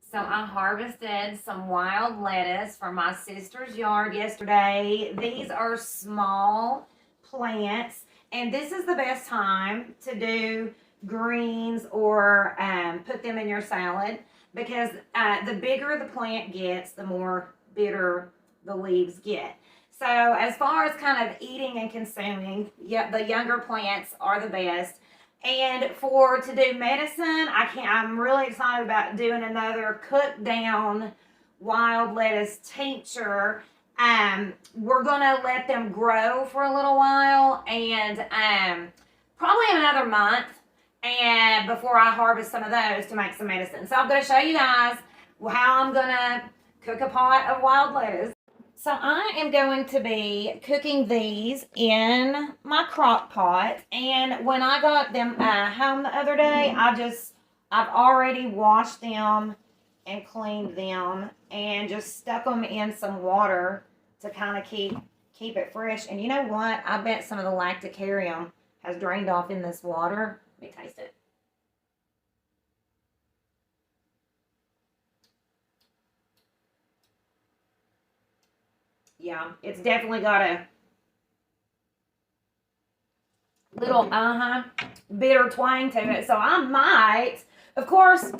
So I harvested some wild lettuce from my sister's yard yesterday. These are small plants, and this is the best time to do greens or put them in your salad because the bigger the plant gets, the more bitter the leaves get. So as far as kind of eating and consuming, yeah, the younger plants are the best. And for to do medicine, I'm really excited about doing another cook down wild lettuce tincture. We're gonna let them grow for a little while and probably another month and before I harvest some of those to make some medicine. So I'm gonna show you guys how I'm gonna cook a pot of wild lettuce. So I am going to be cooking these in my crock pot. And when I got them home the other day, I've already washed them and cleaned them and just stuck them in some water to kind of keep it fresh. And you know what? I bet some of the lacticarium has drained off in this water. Let me taste it. Yeah, it's definitely got a little bitter twang to it. So I might, of course,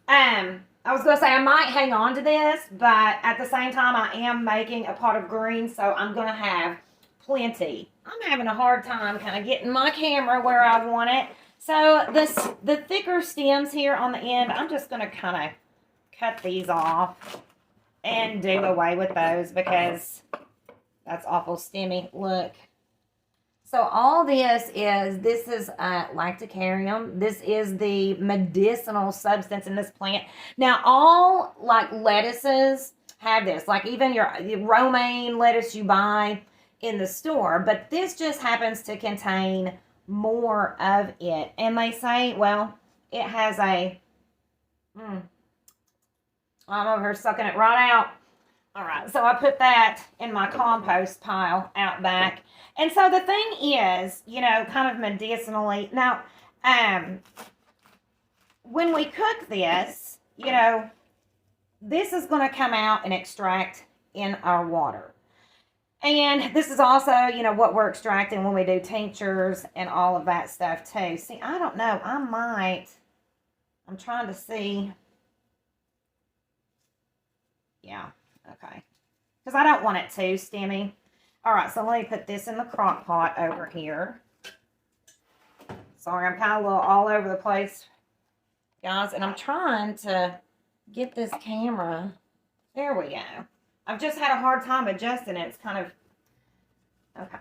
I was gonna say I might hang on to this, but at the same time I am making a pot of greens, so I'm gonna have plenty. I'm having a hard time kind of getting my camera where I want it. So the thicker stems here on the end, I'm just gonna kind of cut these off and do away with those because that's awful stemmy. Look. So all this is lacticarium. This is the medicinal substance in this plant. Now all like lettuces have this, like even your romaine lettuce you buy in the store, but this just happens to contain more of it. And they say, well, it has a, I'm over here sucking it right out. All right, so I put that in my compost pile out back. And so the thing is, you know, kind of medicinally, now, when we cook this, you know, this is going to come out and extract in our water. And this is also, you know, what we're extracting when we do tinctures and all of that stuff too. See, I don't know. I'm trying to see. Yeah, okay. Because I don't want it too stemmy. All right, so let me put this in the crock pot over here. Sorry, I'm kind of a little all over the place, guys. And I'm trying to get this camera. There we go. I've just had a hard time adjusting it. It's kind of, okay.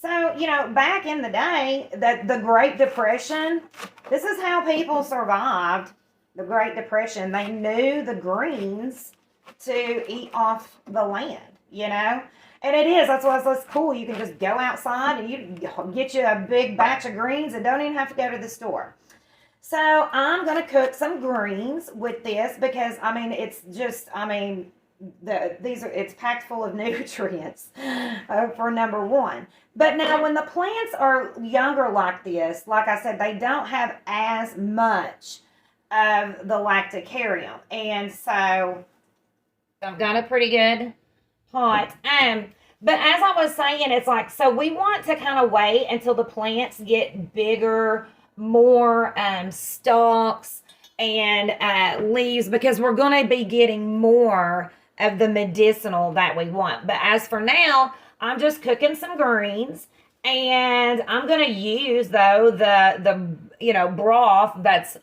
So, you know, back in the day, the Great Depression, this is how people survived the Great Depression. They knew the greens to eat off the land, you know? And it is, that's why it's cool. You can just go outside and you get you a big batch of greens and don't even have to go to the store. So I'm going to cook some greens with this because, I mean, it's just, I mean, it's packed full of nutrients for number one. But now when the plants are younger like this, like I said, they don't have as much of the lacticarium. And so I've got a pretty good pot. But as I was saying, it's like, so we want to kind of wait until the plants get bigger, more stalks and leaves, because we're going to be getting more of the medicinal that we want. But as for now, I'm just cooking some greens, and I'm going to use, though, the you know, broth that's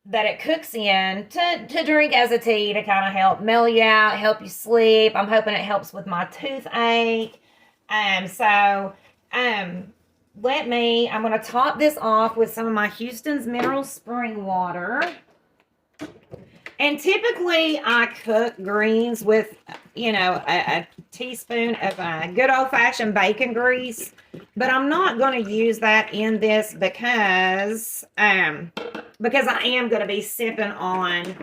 that it cooks in to drink as a tea to kind of help mellow you out, help you sleep. I'm hoping it helps with my toothache. I'm going to top this off with some of my Houston's Mineral Spring Water. And typically I cook greens with, you know, a teaspoon of good old-fashioned bacon grease. But I'm not going to use that in this because I am going to be sipping on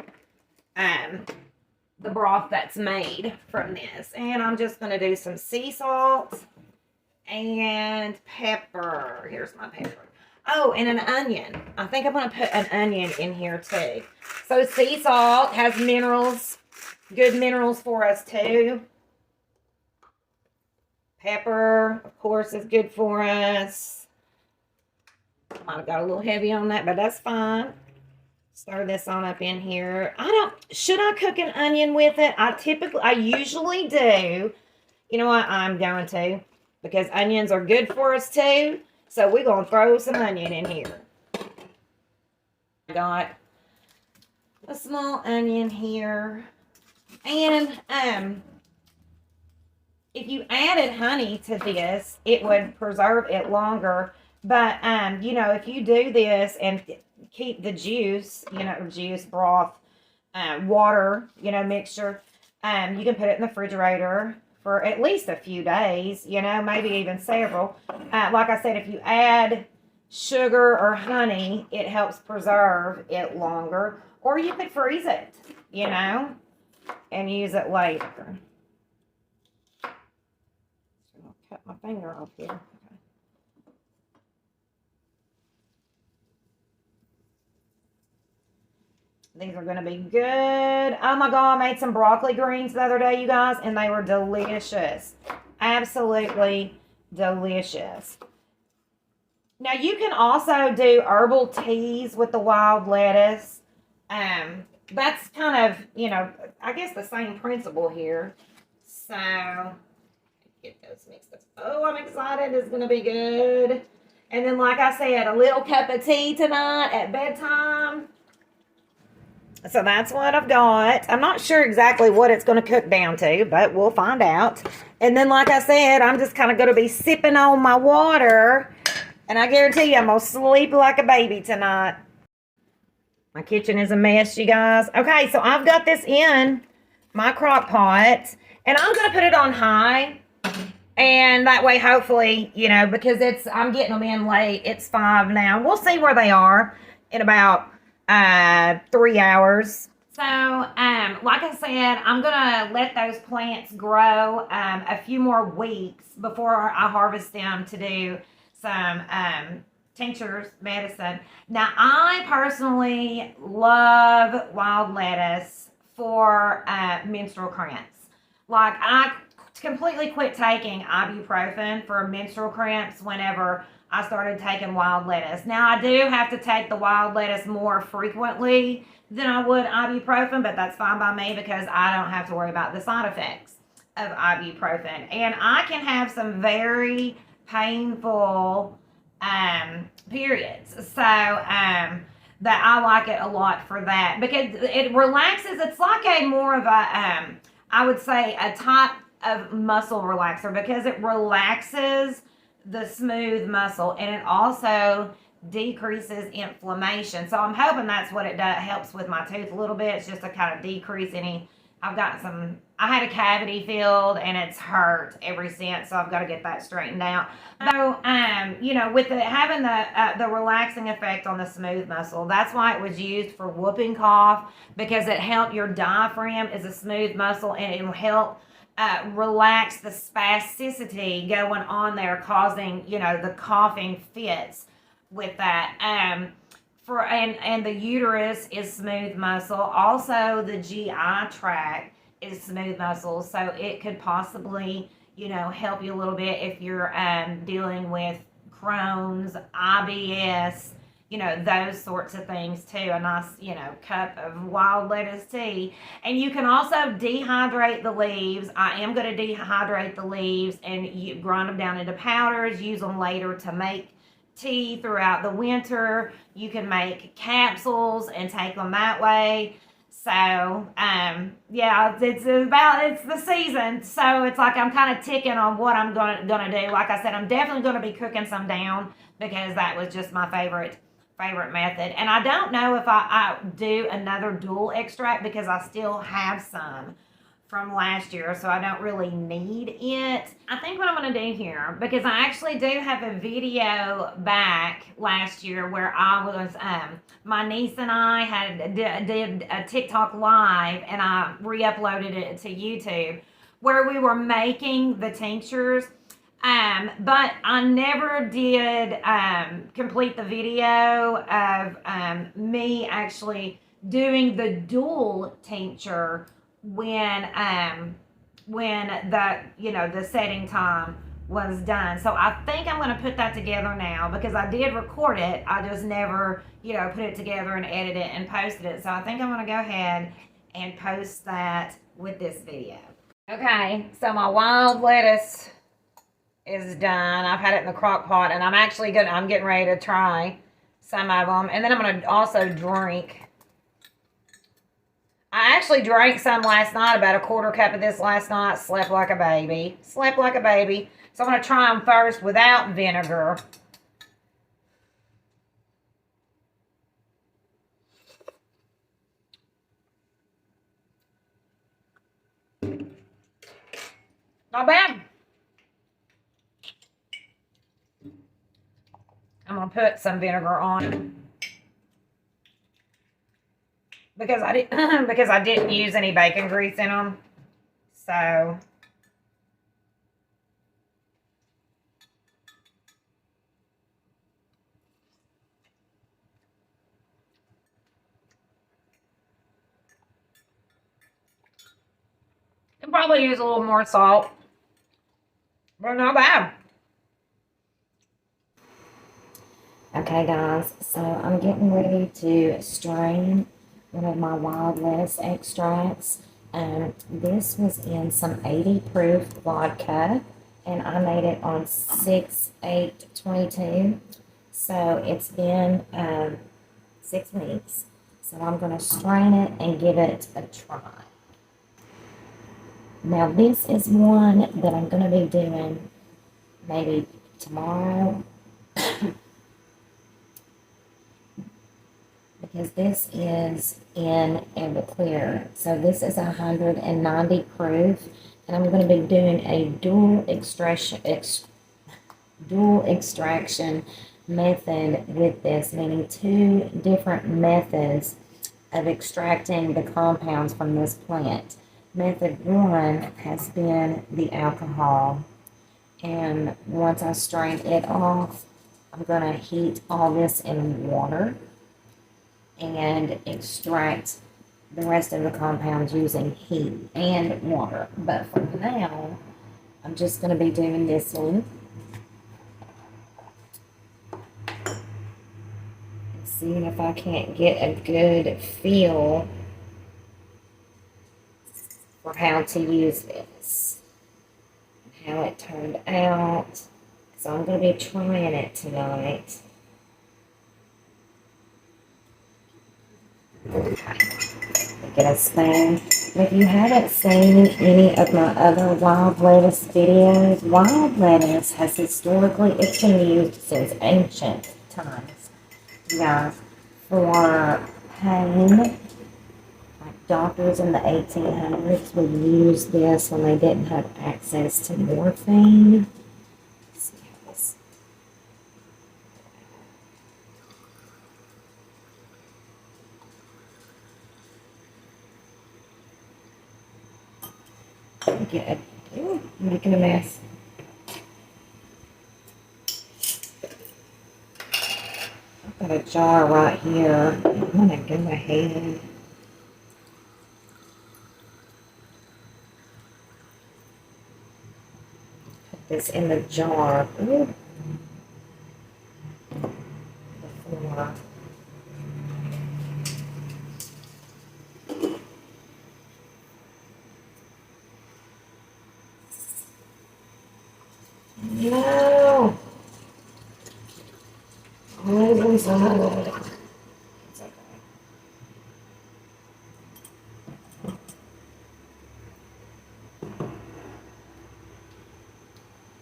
the broth that's made from this. And I'm just going to do some sea salt and pepper. Here's my pepper. Oh, and an onion. I think I'm going to put an onion in here too. So sea salt has minerals, good minerals for us too. Pepper, of course, is good for us. Might have got a little heavy on that, but that's fine. Stir this on up in here. Should I cook an onion with it? I usually do. You know what? I'm going to, because onions are good for us too. So we're going to throw some onion in here. Got a small onion here. And if you added honey to this, it would preserve it longer. But, you know, if you do this and keep the juice, you know, juice, broth, water, you know, mixture, you can put it in the refrigerator for at least a few days, you know, maybe even several. Like I said, if you add sugar or honey, it helps preserve it longer. Or you could freeze it, you know, and use it later. I'll cut my finger off here. Okay. These are going to be good. Oh my God, I made some broccoli greens the other day, you guys, and they were delicious. Absolutely delicious. Now, you can also do herbal teas with the wild lettuce. That's kind of, you know, I guess the same principle here. So, get those mixed up. Oh, I'm excited. It's going to be good. And then, like I said, a little cup of tea tonight at bedtime. So that's what I've got. I'm not sure exactly what it's going to cook down to, but we'll find out. And then, like I said, I'm just kind of going to be sipping on my water. And I guarantee you I'm going to sleep like a baby tonight. My kitchen is a mess, you guys. Okay, so I've got this in my crock pot. And I'm going to put it on high. And that way, hopefully, you know, because I'm getting them in late. It's 5 now. We'll see where they are in about 3 hours. So, like I said, I'm going to let those plants grow a few more weeks before I harvest them to do some tinctures, medicine. Now, I personally love wild lettuce for menstrual cramps. Like, I completely quit taking ibuprofen for menstrual cramps whenever I started taking wild lettuce. Now, I do have to take the wild lettuce more frequently than I would ibuprofen, but that's fine by me because I don't have to worry about the side effects of ibuprofen. And I can have some very painful periods. So, that I like it a lot for that because it relaxes. It's like a more of a, I would say, a type of muscle relaxer because it relaxes the smooth muscle and it also decreases inflammation. So I'm hoping that's what it does. Helps with my tooth a little bit. It's just to kind of decrease any. I had a cavity filled and it's hurt ever since, so I've got to get that straightened out. So, you know, with it having the relaxing effect on the smooth muscle, that's why it was used for whooping cough because it helped your diaphragm is a smooth muscle and it will help relax the spasticity going on there, causing, you know, the coughing fits with that. And the uterus is smooth muscle. Also, the GI tract is smooth muscle, so it could possibly, you know, help you a little bit if you're dealing with Crohn's, IBS, you know, those sorts of things too. A nice, you know, cup of wild lettuce tea. And you can also dehydrate the leaves. I am going to dehydrate the leaves and you grind them down into powders, use them later to make tea throughout the winter. You can make capsules and take them that way. So, yeah, it's the season. So it's like I'm kind of ticking on what I'm gonna do. Like I said, I'm definitely gonna be cooking some down because that was just my favorite method. And I don't know if I do another dual extract because I still have some from last year, so I don't really need it. I think what I'm going to do here, because I actually do have a video back last year where I was, my niece and I did a TikTok live and I re-uploaded it to YouTube where we were making the tinctures. But I never did complete the video of me actually doing the dual tincture when the the setting time was done. So I think I'm going to put that together now because I did record it. I just never put it together and edit it and posted it. So I think I'm going to go ahead and post that with this video. Okay, so my wild lettuce is done. I've had it in the crock pot, and I'm getting ready to try some of them, and then I'm going to also drink. I actually drank some last night, about a quarter cup of this last night. Slept like a baby. Slept like a baby. So I'm going to try them first without vinegar. Not bad. I'm going to put some vinegar on it. Because I didn't use any bacon grease in them. So I'll probably use a little more salt. But not bad. Okay, guys, so I'm getting ready to strain one of my wild lettuce extracts. This was in some 80 proof vodka, and I made it on 6/8/22. So it's been 6 weeks. So I'm going to strain it and give it a try. Now, this is one that I'm going to be doing maybe tomorrow. Because this is in Everclear. So this is 190 proof, and I'm going to be doing a dual extraction method with this, meaning 2 different methods of extracting the compounds from this plant. Method 1 has been the alcohol, and once I strain it off, I'm going to heat all this in water and extract the rest of the compounds using heat and water. But for now, I'm just going to be doing this one. Seeing if I can't get a good feel for how to use this. How it turned out. So I'm going to be trying it tonight. Get a spoon. If you haven't seen any of my other wild lettuce videos, wild lettuce has historically, it's been used since ancient times, you guys, for pain. Like doctors in the 1800s would use this when they didn't have access to morphine. Let's see how this. Good. Ooh, making a mess. I've got a jar right here. I'm gonna go ahead. Put this in the jar. Ooh. Before. No. It's okay.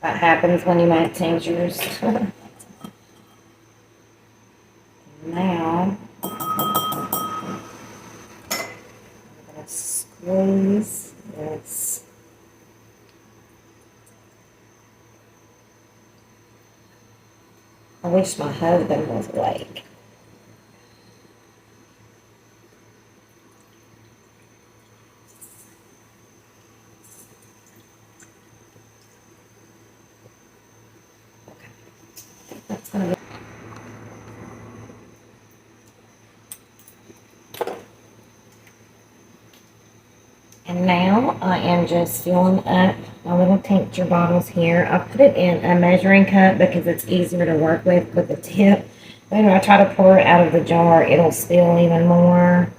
That happens when you make tinctures. Now, I'm going to squeeze this. I wish my husband was awake. And now I am just filling up my little tincture bottles here. I put it in a measuring cup because it's easier to work with the tip. When I try to pour it out of the jar, it'll spill even more.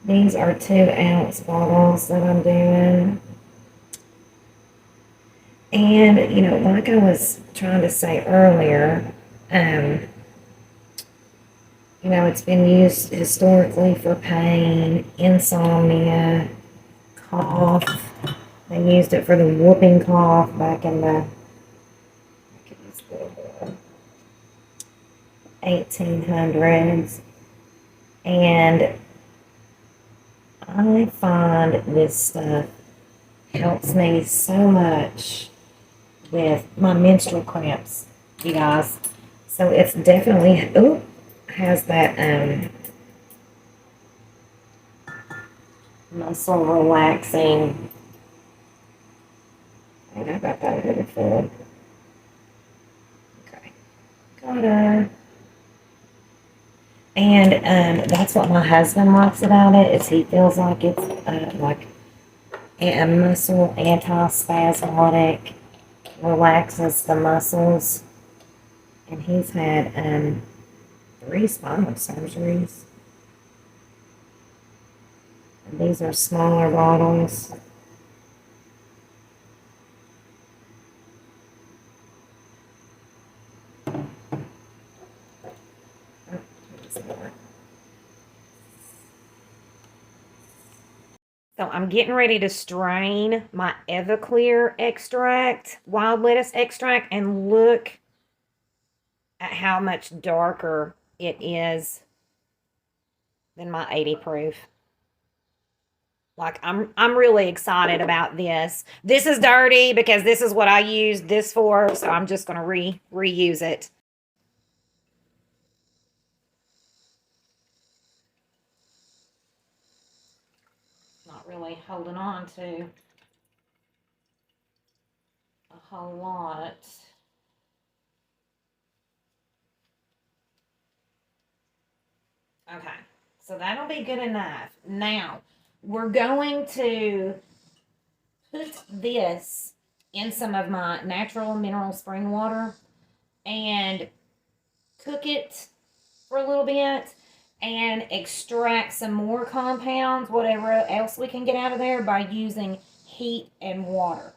These are 2-ounce bottles that I'm doing. And, you know, like I was trying to say earlier, you know, it's been used historically for pain, insomnia, cough. They used it for the whooping cough back in the 1800s. And I find this stuff helps me so much with my menstrual cramps, you guys. So it's definitely, has that muscle relaxing. I got that a little full. Okay, got her. And that's what my husband likes about it, is he feels like it's like a muscle anti-spasmodic, relaxes the muscles. And he's had 3 spinal surgeries. And these are smaller bottles. So I'm getting ready to strain my Everclear extract, wild lettuce extract, and look at how much darker it is than my 80 proof. Like, I'm really excited about this. This is dirty because this is what I used this for, so I'm just going to reuse it. Not really holding on to a whole lot. Okay, so that'll be good enough. Now, we're going to put this in some of my natural mineral spring water and cook it for a little bit and extract some more compounds, whatever else we can get out of there, by using heat and water.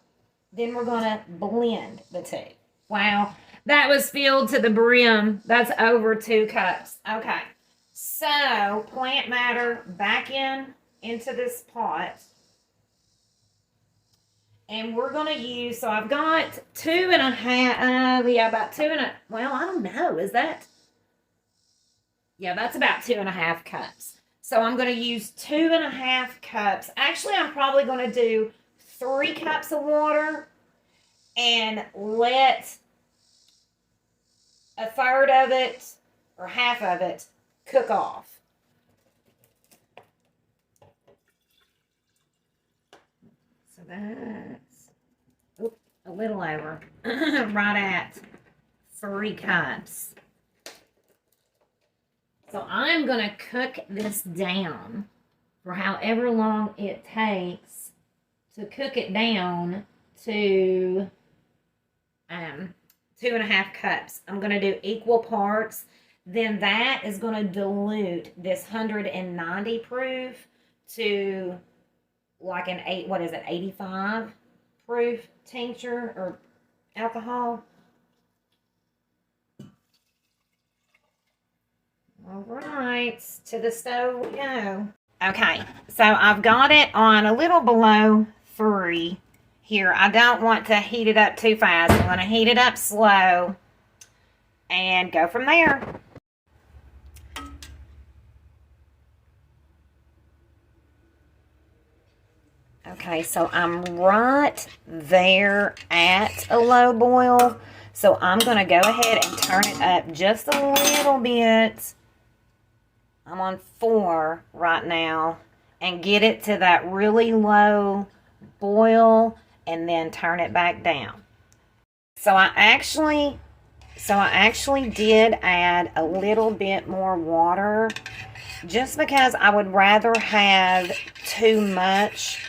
Then we're going to blend the two. Wow, that was filled to the brim. That's over 2 cups. Okay, so plant matter back into this pot. And we're going to use, so I've got 2.5, about 2.5, well, I don't know, is that? Yeah, that's about 2.5 cups. So I'm going to use 2.5 cups. Actually, I'm probably going to do 3 cups of water and let a third of it or half of it cook off. So that's a little over, right at 3 cups. So I'm going to cook this down for however long it takes to cook it down to 2.5 cups. I'm going to do equal parts. Then that is going to dilute this 190 proof to like an 85 proof tincture or alcohol. All right, to the stove we go. Okay, so I've got it on a little below 3 here. I don't want to heat it up too fast. I'm going to heat it up slow and go from there. Okay, so I'm right there at a low boil. So I'm going to go ahead and turn it up just a little bit. I'm on 4 right now. And get it to that really low boil and then turn it back down. So I actually did add a little bit more water just because I would rather have too much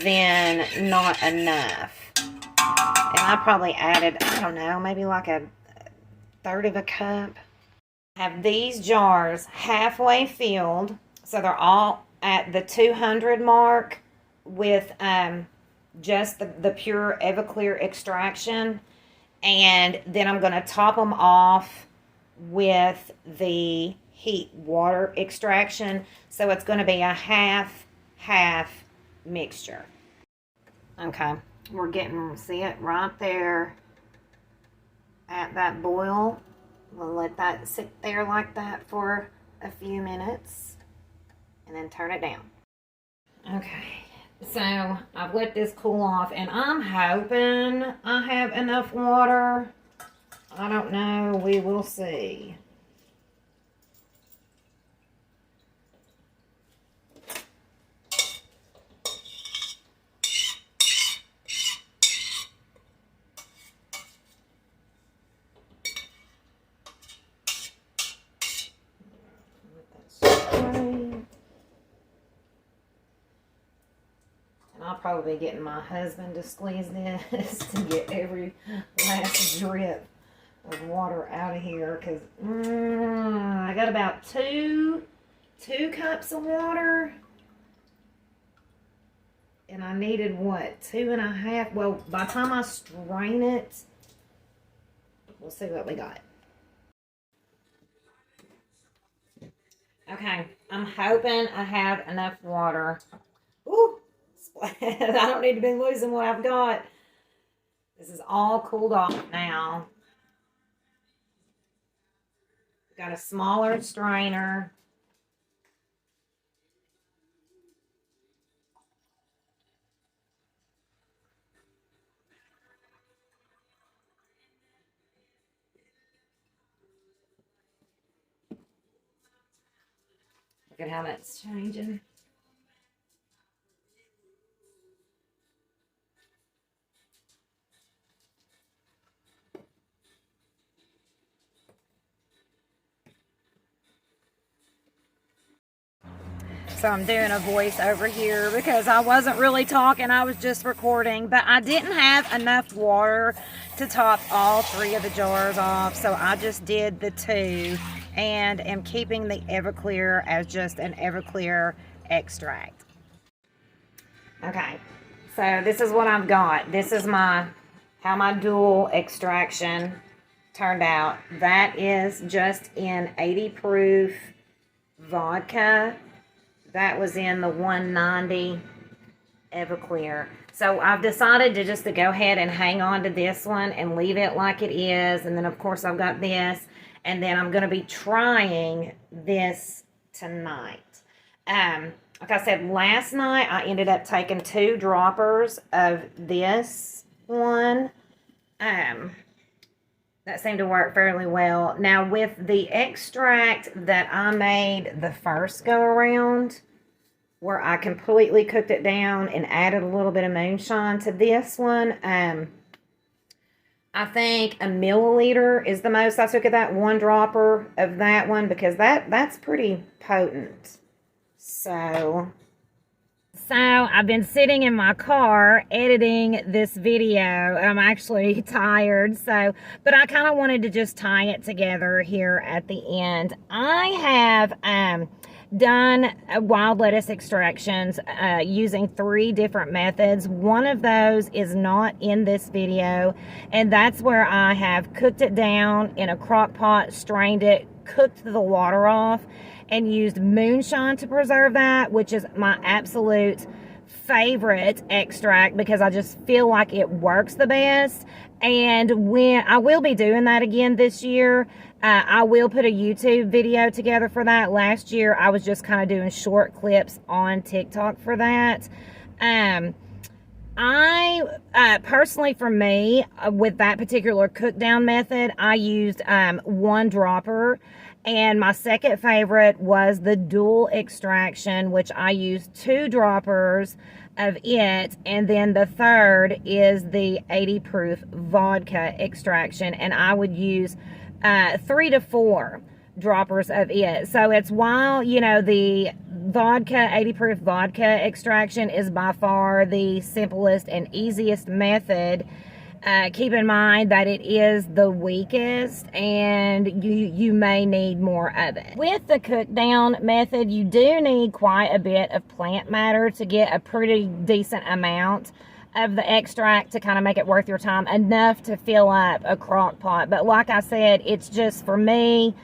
then not enough. And I probably added, I don't know, maybe like a third of a cup. I have these jars halfway filled, so they're all at the 200 mark with just the pure Everclear extraction. And then I'm going to top them off with the heat water extraction. So it's going to be a half mixture. Okay, we're getting, see it right there at that boil. We'll let that sit there like that for a few minutes and then turn it down. Okay, so I've let this cool off and I'm hoping I have enough water. I don't know, we will see. I'll probably be getting my husband to squeeze this to get every last drip of water out of here, because I got about two cups of water, and I needed what, 2.5. Well, by the time I strain it, we'll see what we got. Okay, I'm hoping I have enough water. Ooh, I don't need to be losing what I've got. This is all cooled off now. Got a smaller strainer. Look at how that's changing. So I'm doing a voice over here because I wasn't really talking, I was just recording, but I didn't have enough water to top all 3 of the jars off, so I just did the 2 and am keeping the Everclear as just an Everclear extract. Okay, so this is what I've got. This is how my dual extraction turned out. That is just in 80 proof vodka. That was in the 190 Everclear. So I've decided to go ahead and hang on to this one and leave it like it is. And then, of course, I've got this. And then I'm going to be trying this tonight. Like I said, last night I ended up taking 2 droppers of this one. That seemed to work fairly well. Now, with the extract that I made the first go around, where I completely cooked it down and added a little bit of moonshine to this one, I think a milliliter is the most I took of that 1 dropper of that one, because that's pretty potent. So I've been sitting in my car editing this video. I'm actually tired, but I kind of wanted to just tie it together here at the end. I have done wild lettuce extractions using 3 different methods. One of those is not in this video, and that's where I have cooked it down in a crock pot, strained it, cooked the water off, and used moonshine to preserve that, which is my absolute favorite extract because I just feel like it works the best. And when I will be doing that again this year, I will put a YouTube video together for that. Last year I was just kind of doing short clips on TikTok for that. I personally, for me, with that particular cook down method, I used 1 dropper. And my second favorite was the dual extraction, which I used 2 droppers of it. And then the third is the 80 proof vodka extraction. And I would use 3 to 4 droppers of it. So it's while, you know, the vodka, 80 proof vodka extraction is by far the simplest and easiest method. Keep in mind that it is the weakest and you may need more of it. With the cook down method, you do need quite a bit of plant matter to get a pretty decent amount of the extract to kind of make it worth your time, enough to fill up a crock pot. But like I said, it's just, for me,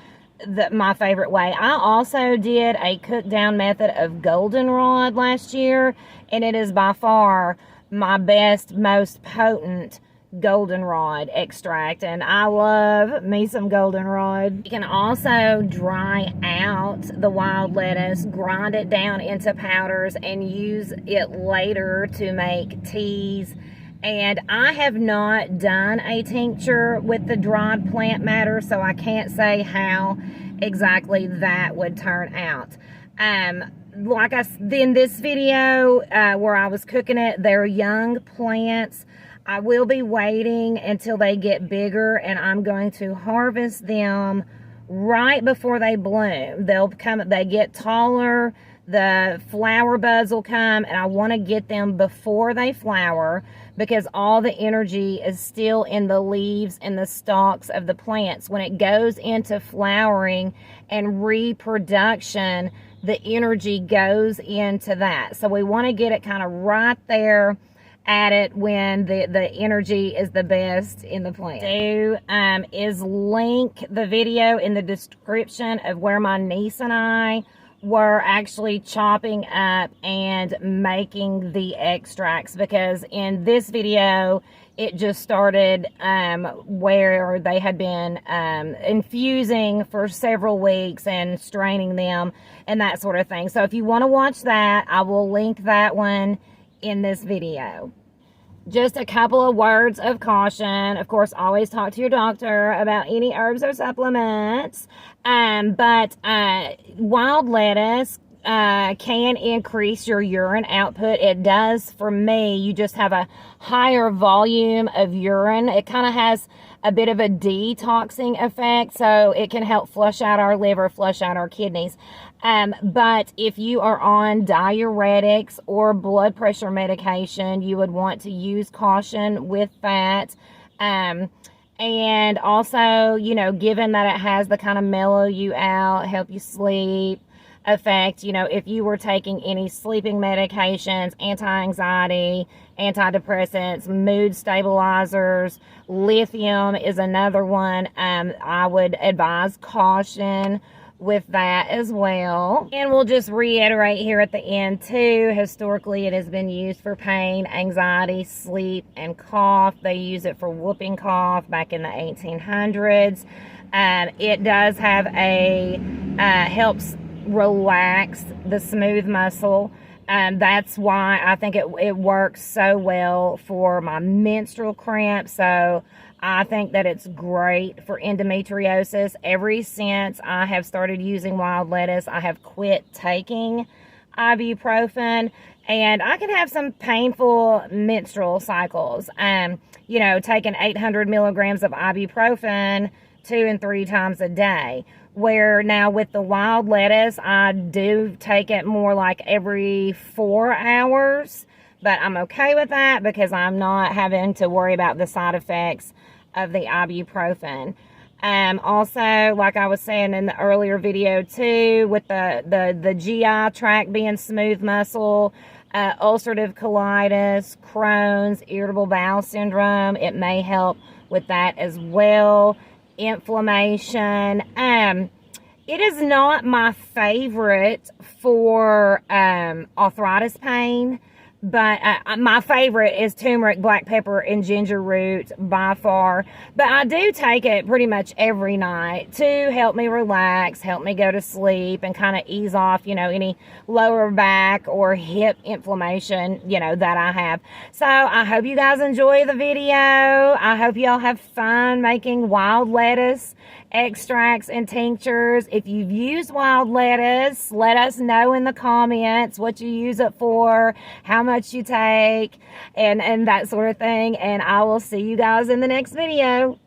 my favorite way. I also did a cook down method of goldenrod last year, and it is by far my best, most potent goldenrod extract, and I love me some goldenrod. You can also dry out the wild lettuce, grind it down into powders, and use it later to make teas. And I have not done a tincture with the dried plant matter, so I can't say how exactly that would turn out. Like in this video where I was cooking it, they're young plants. I will be waiting until they get bigger, and I'm going to harvest them right before they bloom. They get taller, the flower buds will come, and I want to get them before they flower, because all the energy is still in the leaves and the stalks of the plants. When it goes into flowering and reproduction, the energy goes into that. So we want to get it kind of right there at it when the energy is the best in the plant. Is link the video in the description of where my niece and I were actually chopping up and making the extracts, because in this video it just started where they had been infusing for several weeks and straining them and that sort of thing. So if you want to watch that, I will link that one in this video. Just a couple of words of caution. Of course, always talk to your doctor about any herbs or supplements. But wild lettuce can increase your urine output. It does for me. You just have a higher volume of urine. It kind of has a bit of a detoxing effect, so it can help flush out our liver, flush out our kidneys. But if you are on diuretics or blood pressure medication, you would want to use caution with that. And also, you know, given that it has the kind of mellow you out, help you sleep effect, you know, if you were taking any sleeping medications, anti-anxiety, antidepressants, mood stabilizers, lithium is another one, I would advise caution with that as well. And we'll just reiterate here at the end too, historically it has been used for pain, anxiety, sleep, and cough. They use it for whooping cough back in the 1800s. It does have helps relax the smooth muscle. That's why I think it works so well for my menstrual cramps. So I think that it's great for endometriosis. Ever since I have started using wild lettuce, I have quit taking ibuprofen, and I can have some painful menstrual cycles. You know, taking 800 milligrams of ibuprofen 2 and 3 times a day. Where now with the wild lettuce, I do take it more like every 4 hours. But I'm okay with that because I'm not having to worry about the side effects of the ibuprofen. Also, like I was saying in the earlier video too, with the GI tract being smooth muscle, ulcerative colitis, Crohn's, irritable bowel syndrome, it may help with that as well. Inflammation. It is not my favorite for arthritis pain, but my favorite is turmeric, black pepper, and ginger root by far. But I do take it pretty much every night to help me relax, help me go to sleep, and kind of ease off, you know, any lower back or hip inflammation, you know, that I have. So I hope you guys enjoy the video. I hope y'all have fun making wild lettuce extracts and tinctures. If you've used wild lettuce, let us know in the comments what you use it for, how much you take, and that sort of thing. And I will see you guys in the next video.